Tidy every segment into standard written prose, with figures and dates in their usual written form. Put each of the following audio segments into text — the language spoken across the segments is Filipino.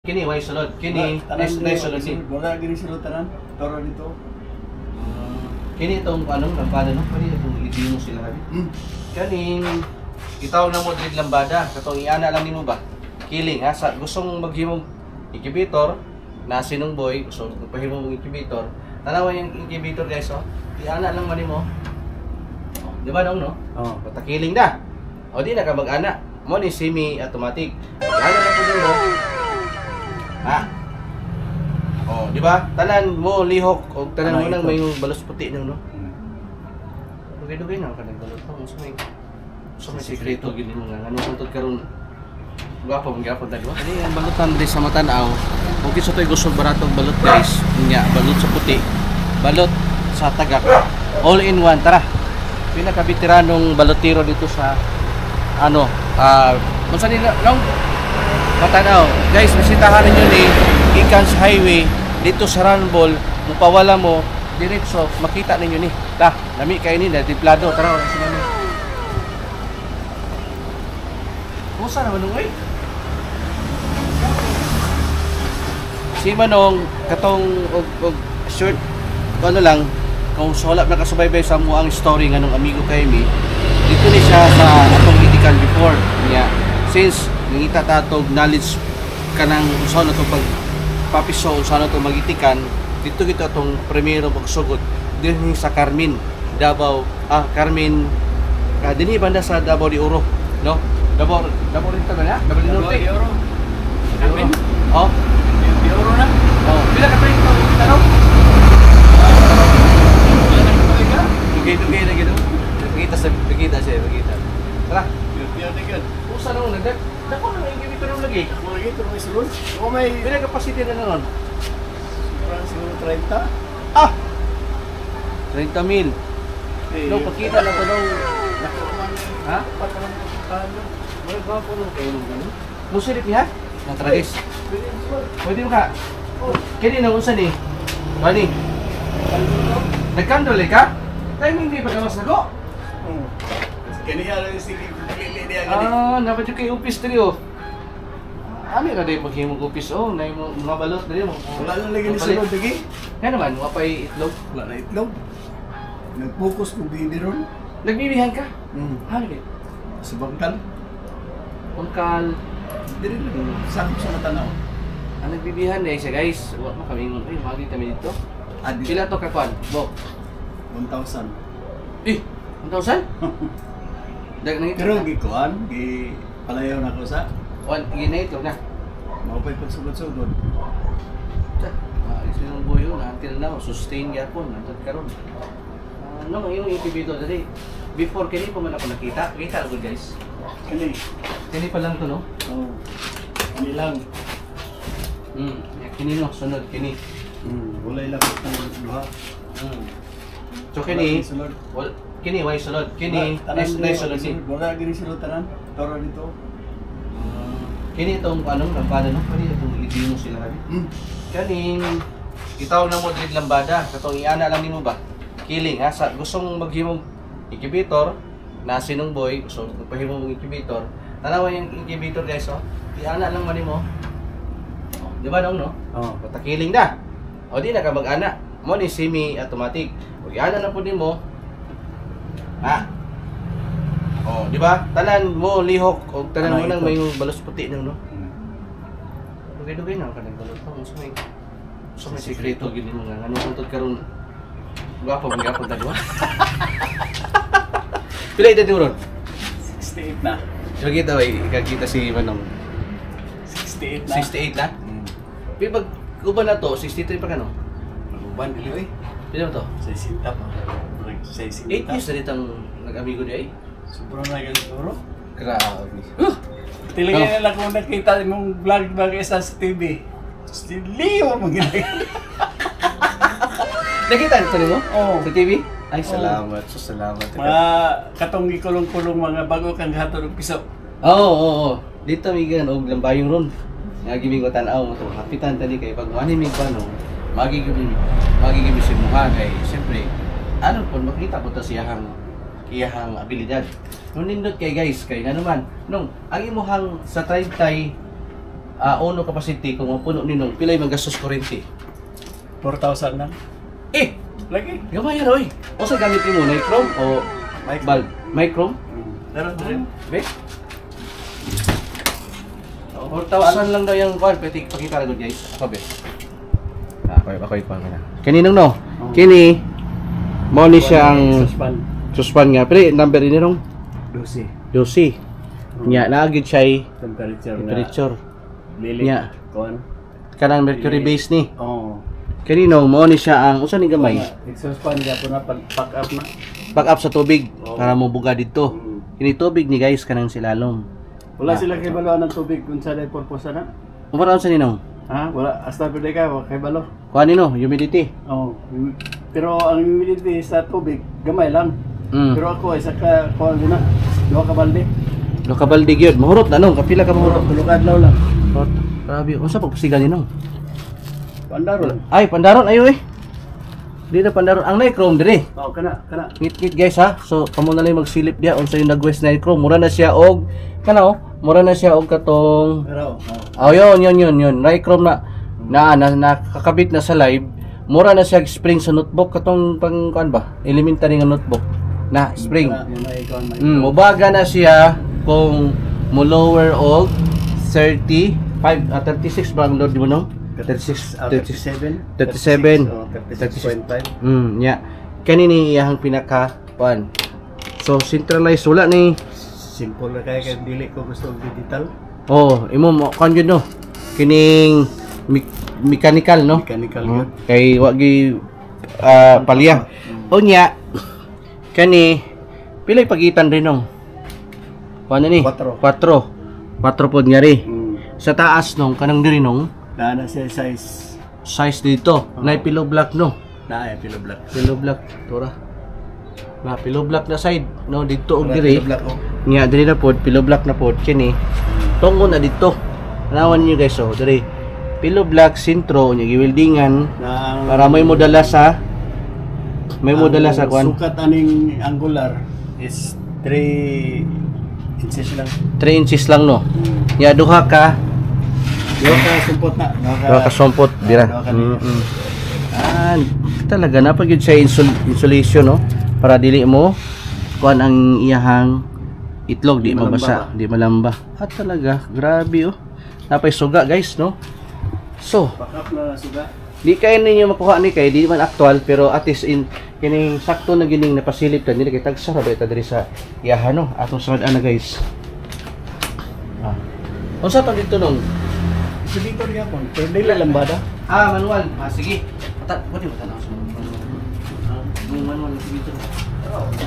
Kini way sulod. Kini next sulod si. Wala gini sulod tanan. Toro dito. Kini itong anong lambada no? Pwede itong i-demo sila habi. Kaning itaw na mo dili lambada. Katong iana lang nimo ba? Killing ha. Sa gustong maghimong incubator na sinong boy, so pahimong incubator. Tanawan yung incubator guys oh. Iana lang man nimo. Oh, di ba no? Oh. Basta killing na. O di na ka mag-ana. Mo ni semi-automatic. Iana lang po mo. Ha? Oh, di ba? Tanan mo lihok o tanan mo nang may balos puti nang no. Dugay-dugay na kanang balot pa so may sekreto gid mo nga ano untod karon. Gwapo man gyapon ta di ba? Ani ang balutan di sa matan-aw. Kung kinsa toy gusto baratong balot guys, nya balot sa puti, balot sa tagak. All in one tara. Pinaka-veteranong balotero dito sa ano, unsa ni long Matanaw, guys, bisitahan niyo ni Ikans Highway dito sa Ranbol, mupawala mo diretso, makita ninyo ni. Ta, nami kay ni diplado, tara wala sila ni. Kusa naman nung si Manong katong og short ano lang kung wala na kasubaybay sa mo ang story nga nung amigo kay mi. Dito ni siya sa atong medical before niya. Since ngita tatog knowledge kanang usaw na to pag papiso usaw na to magitikan dito kita tong primero pagsugod dinhi sa Carmen Davao Carmen dinhi banda sa Davao de Oro no Davao rito ba na Davao de Norte Carmen de Oro na pila ka tayo tanong dugay na gid kita siya tara usa nung nagdag dako nang incubator nung lagi Ito may sulod. O may pila capacity na nun siguro 30. 30,000 no pakita lang ko daw ha Patalan ko sa talo. may gwapo nung kayo nung gano'n musilip niya na tragis pwede mo ka kini na unsa ni bani nagkandole ka timing di pagkamas na ko Kaniya lang sige pili niya naman yung kay upis dali oh ani na day paghimog upis oh na yung mga balot dali mo wala lang lagi ni sulod lagi. Kaya naman wapay itlog Wala na itlog. Nag-focus kung bibi ron. nagbibihan ka hali Sa bangkal. pangkal Dili lang sakop sa matanaw. ang nagbibihan na siya guys wala mo kami ngon magi kami dito Adi pila to kapan bo 1,000. 1,000 dag nang Pero gikuan gi palayaw na ko sa one ginito na mapay pagsugod-sugod. Ito yung buhay yun, until now, sustain yapon, nandun karon. Ano, yung incubator dali, before kini pa man ako nakita, kita ako guys. Kini pa lang to no? Oh. Kani lang. Kini no, sunod, kini. Walay lang ng duha. So kini, sulod. kini, way sulod, kini, next sulod si. Wala gini sulod tanan. Toro dito. Kini itong anong lambada no? Pwede itong i-demo sila habi. Kaning itaw na mo dili lambada. Katong iana lang nimo ba? Killing ha. Sa gustong maghimong incubator na sinong boy, so pahimong incubator. Tanawan yung incubator guys oh. Iana lang man nimo. Oh, di ba no? Oh. Basta killing na. O di na ka mag-ana. Mo ni semi-automatic. Pag iana na po nimo. Ha? Oh, di ba? Tanan mo lihok o tanan mo nang may balos puti nang no. Dugay-dugay na kanang balot pa so may sekreto gid mo nga ano untod karon. Gwapo man gyapon ta di ba? Pila edad mo ron? 68 na. Sige daw ikakita si Manong. 68 na. 68 na? Pila pag uban na to 63 pa kano? Uban dili oy. Pila mo to? 60 pa. 8 60. years na ditang nag-amigo di ay. Sobrang na ganun siguro. Grabe. Tilingin nila kung nakita mong vlog sa TV. Si Leo mo ginagawa. Nakita nito nimo? Oo. Sa TV? Ay salamat. So salamat. Mga katong gikulong-kulong mga bago kang hatod og piso. Oo. Dito may gan og lambayong ron. Nga giming ko tan-aw mo to. Hapitan tani kay pag wani mig pano, magigimi si muha kay siyempre ano pun makita po ta siyahang iyahang abilidad. Nung nindot kay guys kay nga naman nung ang imuhang sa try uno capacity kung mapuno ninong pilay magastos kuryente. 4,000 lang. Eh, Lagi. gamay yan oy. O sa gamitin mo, nichrome o Micro. bulb? Michrome? Daron din. Be? 4,000 lang daw yung kwan. Pwede pakita na doon guys. Ako be. Ako yung kwan na. Kaninong no? Kini, mo ni siyang suspan nga. Pero number rin nung 12. 12. Nya, naagid siya Temperature. Lili. Nya. Kuan. Kanang mercury base ni. Oo. Kanino, mo ni siya ang, usa ni gamay? Exhaust fan niya po na pack up na. Back up sa tubig Oo. para mo buga dito. Kini tubig ni guys kanang silalom. Wala sila kay balo ng tubig kung sa purpose na. Umaron sa ninong? Ha? Wala. Hasta pwede ka kay balo. Kuha nino, humidity. Oo. Pero ang humidity sa tubig, gamay lang. Pero ako ay saka kuha din na. 2 ka balde. Lo kabaldig yun. Mahurot na nung. Kapila ka mahurot. Tulog adlaw lang. Grabe. Unsa pagpasigan ninong? Pandaron. Ay, pandaron. Ayo eh. Di na pandaron. Ang nichrome dire. Oo, kana. Ngit-ngit guys ha. So, kamo na lang magsilip dia. Unsa yung nag-west nichrome. Mura na siya og, kana oh. Mura na siya og katong... Pero, yun. Nichrome na nakakabit na sa live. Mura na siya spring sa notebook. Katong pang, kuan ba? Elementary nga notebook. Na, spring. Ubaga na siya kung mo lower og 36 ba ang load mo no? 37. 37. 36.5. Nya. Kanini iyang pinaka kuan. So centralized wala ni Simple na kaya dili ko gusto digital. Imo mo kan yun no. Kining mechanical no. Mechanical yun. Kay wagi palya. Nya kani pilay pagitan rin nung. Kuan ni? 4 pod nga ri. Sa taas nung kanang diri nung Na siya size dito. Na pillow block no. na pillow block. Pillow block tora. Na pillow block na side no dito og diri. Pillow block Nya diri na pod pillow block na pod kini. Tungo na dito. Tanawan niyo guys diri. Pillow block sintro nya giweldingan para may modala sa kuan. Sukat aning angular is 3 inches lang. 3 inches lang no. Nya duha ka sumpot na. duha ka sumpot dira. Talaga na pag yun siya insulation no para dili mo kuan ang iyahang itlog di mabasa, di malamba. Talaga grabe napay suga guys no. So Backup na suga. di kay ninyo makuha ni kay di man actual pero at least in kining sakto na gining napasilip ta dili kay tagsa ra ta diri sa iyahan no atong sunod ana guys. Unsa to dito nung Dito rin ako. Pero dili lambada. manual. Sige. Pwede mo tanaw sa manual dito.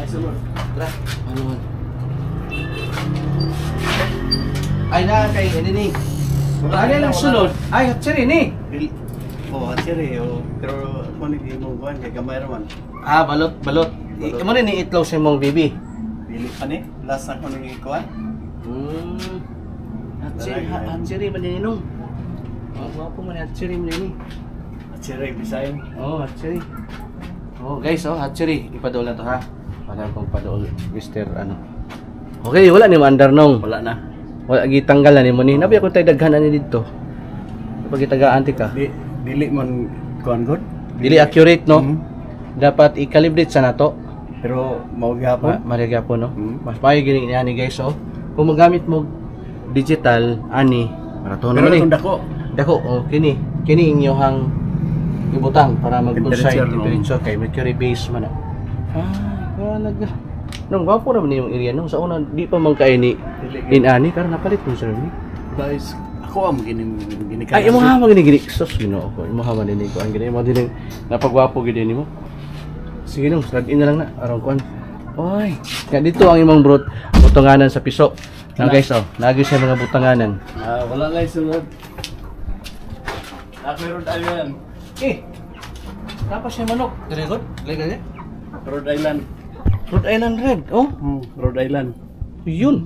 Sunod. Tara, manual. Ay na kay ni. Ano lang sunod? Ay, hatsiri ni. Hatsiri. Pero ako mo buwan kay gamay raman. Balot. Imo ni itlog sa imong baby. Dili pa ni. Last ako ni kuan. Hatsiri man ni nung. Wapo man hatsiri man ni. Hatsiri bisayan. Hatsiri. Guys, hatsiri. Ipadol na to ha. Para kong padol, Mr. ano. Okay, wala ni mandar nung. Wala na. Wala gitanggal na ni mo ni. Nabi ako tay daghan ni dito. Pag itagaan ti ka. Dili man kuan good. Dili accurate no. Dapat i-calibrate sa nato. Pero mao gyapon. Mari gyapon no. Mas payo gini ni guys Kung magamit mo digital ani para to naman ni. Dako kini inyohang ibutang para mag-pulsate temperature kay mercury base man. Talaga. Nung wapo na ni yung area no sa una di pa man kay ni inani karon napalit mo sir ni. Guys, ako ang gini Ay imo ha magini sos Ginoo ko. Imo ha man dinhi ko ang gini mo dinhi napagwapo gid nimo. Sige nung slide in na lang na aron kuan. Oy, kaya dito ang imong butanganan sa piso. Na guys nagi siya mga butanganan. Wala guys sunod. Rhode Island. Tapos siya manok. Dire god. Legal Rhode Island. Rhode Island red. Rhode Island. Yun.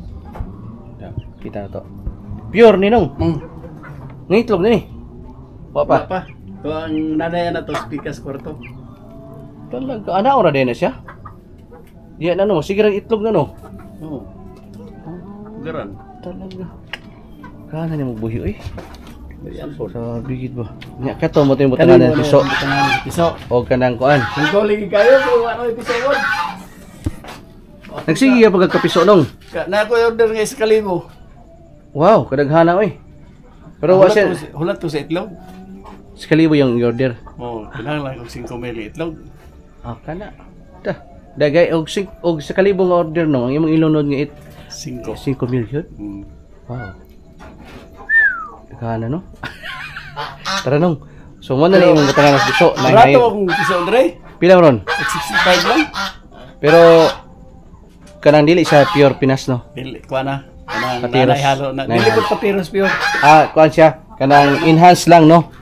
Kita na to. Pure ni nung. Ngitlog na ni. Wapa. To ang nanay na to speakers kwarto. Talaga. Ana ora din na siya. Diyan na no. Sige rin itlog na no. Garan. Talaga. Kana ni mo buhi Yan po. So bigid ba. Nya kato mo tayong butangan ng piso. Piso. O kanang kuan. Kung ligi kayo, kung ano yung piso mo. Nagsige ka pagkapiso nung. Na ako order nga sa kalibo. Wow, kadaghana oy. Pero wa siya Hulat to sa itlog. sa kalibo yung order. Oh, kinahanglan kong 5 mili itlog. Ah, kana. Ta. Dagay og sa kalibo nga order no, ang imong ilunod nga 5. 5 million. Hmm. Wow. Daghana no. Tara nung. So mo na imong butangan ng piso. Barato akong piso, Andre. Pila ron? 65 lang. Pero kanang dili sa pure Pinas no. Dili, kuha na. Kanang Papiros. nanay halo na. Nanay Dili po halo. papiros pure. Ah, kuan siya. Kanang enhance lang no.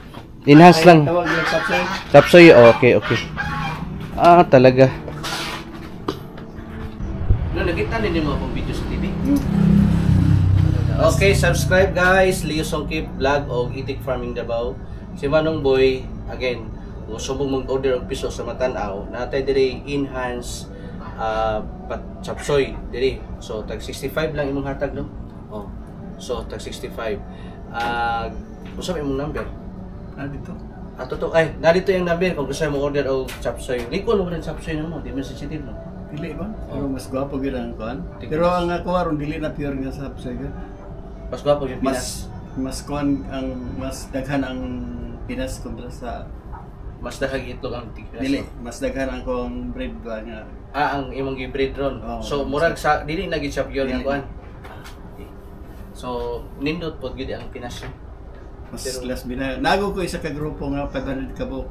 Enhance lang. Tawag yung kapsay. Tapsoy, okay, okay. Ah, talaga. No, nakita din mo akong video sa TV. Okay, subscribe guys. Leo Songkip Vlog o Itik Farming Davao. Si Manong Boy, again, gusto mong mag-order og piso sa Matanaw, natay diri enhance chapsoy diri. So tag 65 lang imong hatag no. Oh. So tag 65. Usa ba imong number? Dito. Ato ay narito yung number kung gusto mo order og chapsoy. Likon mo rin chapsoy mo, di man sensitive no. Dili ba? Pero mas gwapo gyud ang kuan. Pero ang ako aron dili na pure nga sa kapsay gyud. Mas gwapo yung Pinas. Mas kuan ang mas daghan ang Pinas kontra sa Mas daghang itlog ang Pinas. dili, mas daghan ang kong bread ba nga. Ang imong gibread ron. Oo. So murag sa dili na gid siya pure Dili. nga kuan. So nindot pod gid ang Pinas. Mas Pero- last bina. Nago ko isa ka grupo nga 500 ka buok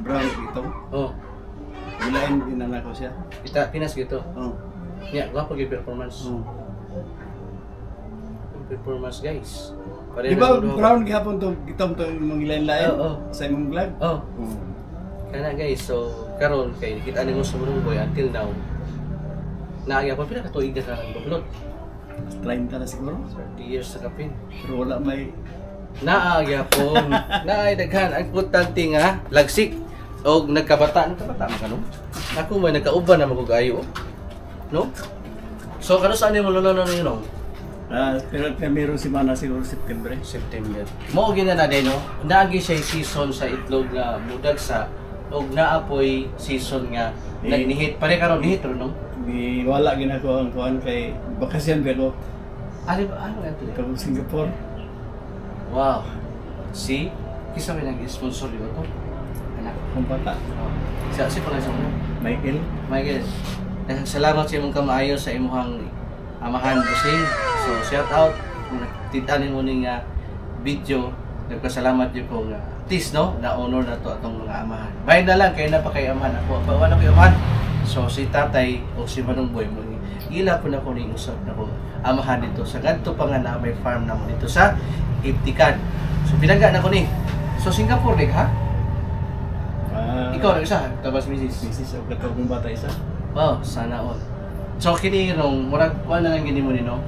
brown ito. Oh, Gilain dinala ko siya. kita Pinas gito. Oh. Nya, gwapo gid performance. Oh. Performance guys. Di ba brown gihapon to itong to imong gilain-lain Oo. sa imong vlog? Oh, Oh. kana guys. So karon kay kita nimo sa Manong Boy until now. Naagya pa pila ka tuig na kanang buklot. 30 na siguro. 30 years sa kapin. Pero wala may Naagya po. Naay daghan ang importante nga lagsik og nagkabata man kanong. Ako may nagkauban na magugayo. No? So kano saan mo lolo na no? pero meron si Mana siguro September. September. Mao gina na din no. Naagi siya season sa itlog nga budag sa og naapoy season nga nagnihit pare karon nihit ro no. Di wala ginako ang kuan kay bakasyon pero Ano ba ano nga ito? kung Singapore. Wow. See? Kisa may nag-sponsor di ba to? Anak. Kung bata. Si pala sa mo. Michael. Michael, salamat sa imong kamaayo sa imong amahan busing. So shout out kung nakita mo ning video. Nagpasalamat jud ko nga at least no, na honor na to atong mga amahan. Bayan na lang kay na pa kay amahan ako. Bawa na ko amahan. So si tatay o si Manong Boy mo ila po na ko ning usap na ko amahan dito sa kadto pa nga na may farm namo dito sa Iptikan. So pinaga na ko ni. So Singapore nig ha? Ikaw na isa, tabas misis. Misis o katong bata isa. Wow, sana all. So kini nung murag kuan na lang gini mo nino.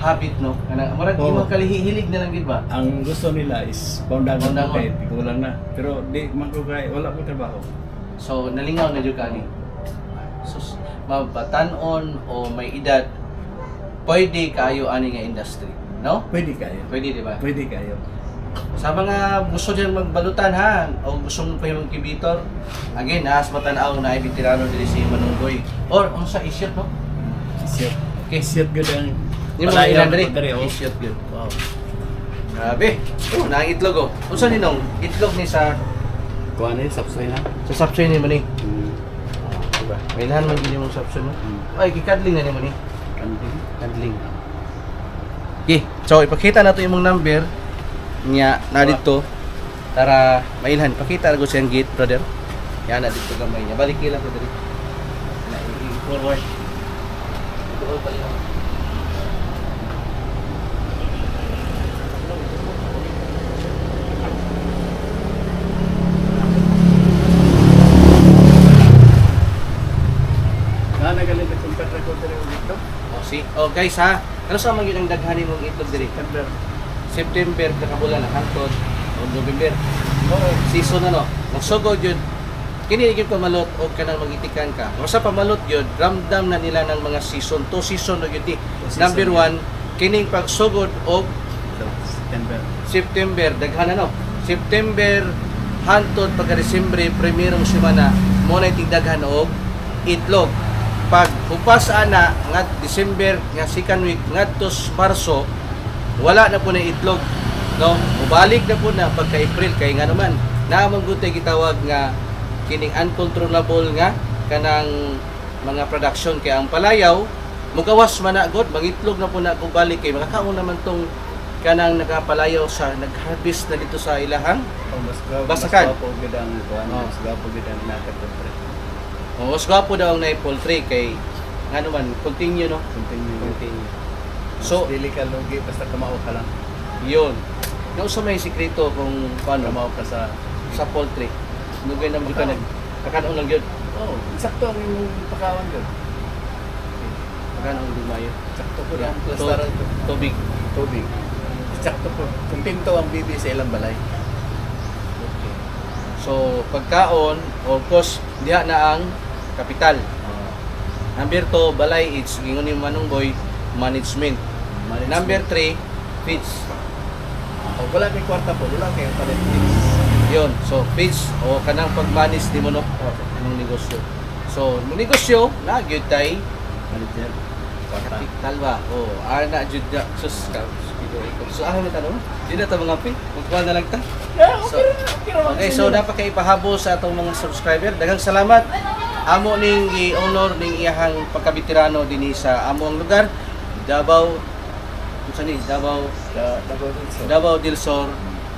Habit no. Kanang murag Oo. imo kalihilig na lang gid ba? Ang gusto nila is poundangan Poundangan. kay tigulang na. Pero di man ko kay wala ko trabaho. So nalingaw na jud kani. So mabatan-on o may edad pwede kayo ani nga industry, no? Pwede kayo. Pwede di ba? Pwede kayo. Sa mga gusto diyan magbalutan ha o gusto mo pa yung incubator, again, as matanaw na ay veterano diri si Manong Boy. Or ang sa isyot no? Siya. Okay. Siya gud ang Yung mga palayaw ilan ko diri. diri, oh. Isyot good. Wow. Grabe. Oh, na itlog oh. Unsa ni nong itlog ni sa Kuan ni sapsoy na. subsoy ni mo ni? Diba? May lahan man gini mong subsoy mo. Ay, kikadling na ni mo ni. Kanting. Kadling. Okay, so ipakita na to imong number niya na dito para mailhan. Pakita ra ko siyang gate, brother. Yan na dito gamay niya. Balik lang ko diri. Na i-forward. Ito all pala. Na nagalit ang kontrata ko diri dito. Oh, see. Oh, guys ha. Ano sa mga ang daghan imong itlog diri? September kakabulan na hangtod o November. Oo. Season na no. Magsugod yun. Kini gyud pamalot o kanang magitikan ka. O sa pamalot yun, ramdam na nila ng mga season. 2 season na gyud di. Two season Number yun. 1, kining pagsugod og September. September, daghan ano? September hantod pagka Disyembre, primerong semana, mo na tigdaghan og itlog. Pag hupas ana nga December nga second week ngadto Marso, wala na po na itlog, no? Mubalik na po na pagka April kay nga naman naamang gutay gitawag nga kining uncontrollable nga kanang mga production kay ang palayaw mugawas man na god mangitlog na po na kung balik kay makakaon naman tong kanang nagapalayaw sa nag-harvest na dito sa ilahang Basakan. Mas gwapo gid ang kuan, Oh. mas gwapo gid ang nakatapre. mas gwapo daw ang na poultry kay nga naman continue no Continue. so Dili ka lugi basta kamao ka lang. yun nausa may sikreto kung paano Kamao ka sa sa poultry nugay na ka nag kakanaon lang yun oh, sakto ang imong pakawan gud. kakanaon dumayo Sakto ko lang To- plastaran to. tubig Tubig. Sakto po. Kumpinto ang bibi sa ilang balay. okay. So pagkaon of course diha na ang kapital. Number 2 balay it's gingon ni Manong Boy management. Number 3 feeds. Oh, wala kay kwarta po, wala kay palit. Yon. So feeds o kanang pag-manage di mo no ng negosyo. So ng negosyo na gyud tay Manager. Kwarta. kapital ba? O ana jud na sus ka. So ano na tanong? Di na ta mga pi. Magkuha na lang ta. Okay, so dapat kay ipahabol sa atong mga subscriber. Daghang salamat. Amo ning i-honor ning iyahang pagkabitirano dinhi sa among lugar, Davao. Unsa ni? Davao del Sur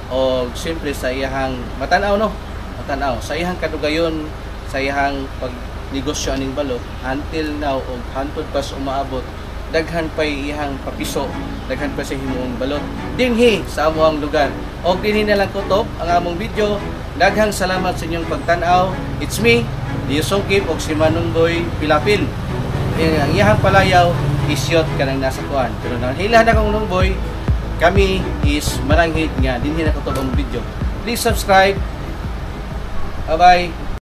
o siyempre sa iyahang matanaw no. Matanaw sa iyahang kadugayon, sa iyahang pagnegosyo aning balot until now og hantod pas umaabot daghan pay iyahang papiso, daghan pa sa himuong balot dinhi sa among lugar. Og dinhi na lang kutob ang among video. Daghang salamat sa inyong pagtan-aw. It's me, Leo Songkip og si Manong Boy Pilapil. Ang iyahang palayaw isyot kanang nasa kuan. Pero nang hila na kong Manong Boy, kami is maranghit nga dinhi na kutob ang video. Please subscribe. Bye-bye.